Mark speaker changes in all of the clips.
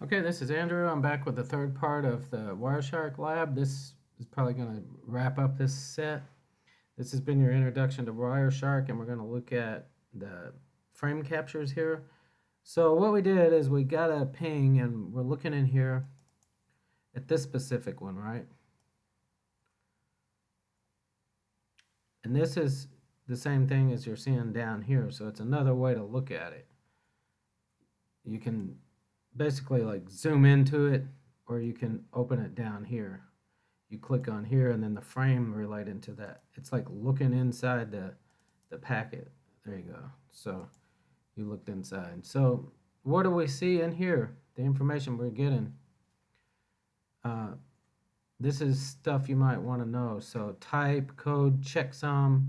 Speaker 1: Okay, this is Andrew. I'm back with the third part of the WireShark lab. This is probably going to wrap up this set. This has been your introduction to WireShark, and we're going to look at the frame captures here. So what we did is we got a ping, and we're looking in here at this specific one, right? And this is the same thing as you're seeing down here, so it's another way to look at it. You can basically like zoom into it, or you can open it down here. You click on here and then the frame related to that. It's like looking inside the packet. There you go. So you looked inside. So what do we see in here? The information we're getting. This is stuff you might want to know. So type, code, checksum,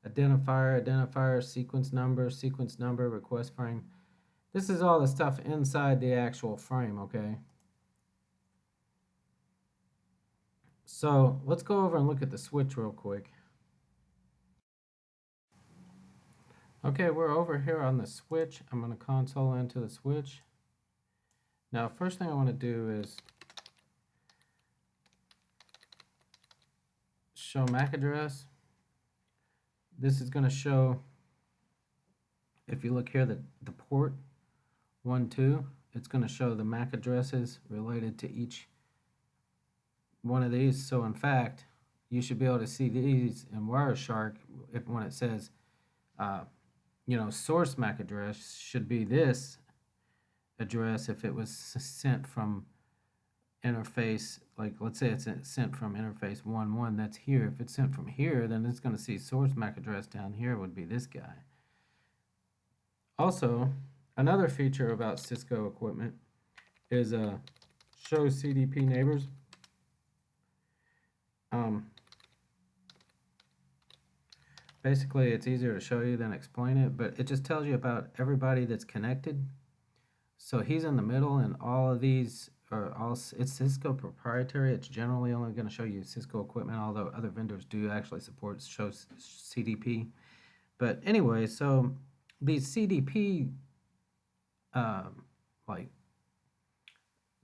Speaker 1: identifier, sequence number, request frame. This is all the stuff inside the actual frame, okay? So let's go over and look at the switch real quick. Okay, we're over here on the switch. I'm going to console into the switch. Now, first thing I want to do is show MAC address. This is going to show, if you look here, the port 1, 2, it's going to show the MAC addresses related to each one of these. So in fact, you should be able to see these in WireShark when it says, source MAC address should be this address if it was sent from interface, like let's say it's sent from interface 1.1, that's here. If it's sent from here, then it's going to see source MAC address down here would be this guy. Also, another feature about Cisco equipment is show CDP neighbors. Basically, it's easier to show you than explain it, but it just tells you about everybody that's connected. So he's in the middle, and all of these are all, it's Cisco proprietary. It's generally only going to show you Cisco equipment, although other vendors do actually support show CDP. But anyway, so these CDP,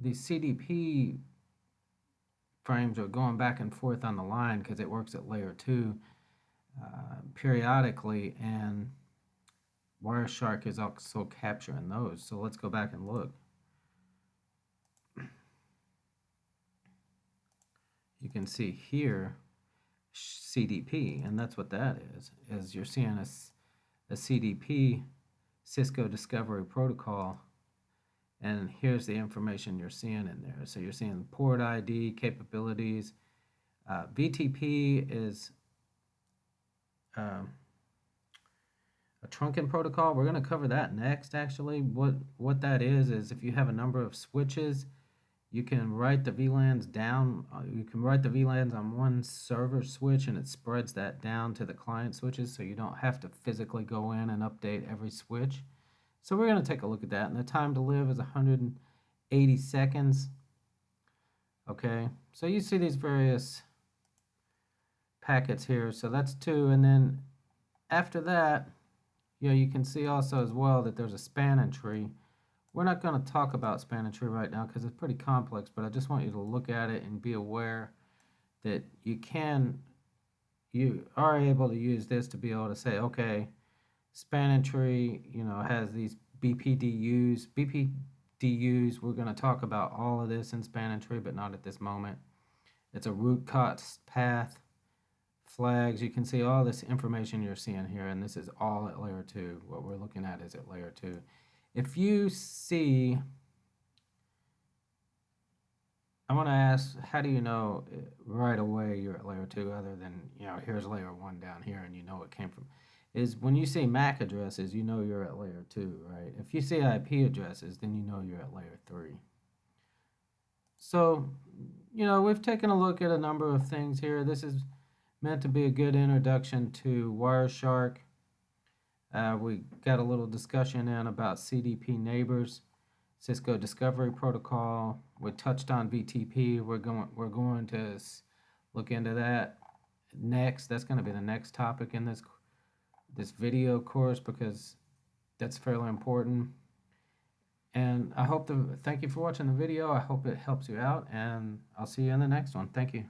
Speaker 1: these CDP frames are going back and forth on the line because it works at layer 2 periodically, and WireShark is also capturing those. So let's go back and look. You can see here CDP, and that's what that is you're seeing a CDP, Cisco Discovery Protocol, and here's the information you're seeing in there. So you're seeing port ID, capabilities. VTP is a trunking protocol. We're going to cover that next, actually. What that is if you have a number of switches, you can write the VLANs down. You can write the VLANs on one server switch, and it spreads that down to the client switches, so you don't have to physically go in and update every switch. So we're going to take a look at that, and the time to live is 180 seconds. Okay, so you see these various packets here. So that's 2, and then after that, you can see also as well that there's a spanning tree. We're not going to talk about spanning tree right now because it's pretty complex, but I just want you to look at it and be aware that you are able to use this to be able to say, okay, spanning tree, has these BPDUs. BPDUs, we're going to talk about all of this in spanning tree, but not at this moment. It's a root cost path, flags. You can see all this information you're seeing here, and this is all at layer 2. What we're looking at is at layer 2. If you see, I want to ask, how do you know right away you're at layer 2 other than, here's layer 1 down here and you know it came from, is when you see MAC addresses, you know you're at layer 2, right? If you see IP addresses, then you know you're at layer 3. So, we've taken a look at a number of things here. This is meant to be a good introduction to WireShark. We got a little discussion in about CDP neighbors, Cisco Discovery Protocol. We touched on VTP. We're going to look into that next. That's going to be the next topic in this video course because that's fairly important. And thank you for watching the video. I hope it helps you out, and I'll see you in the next one. Thank you.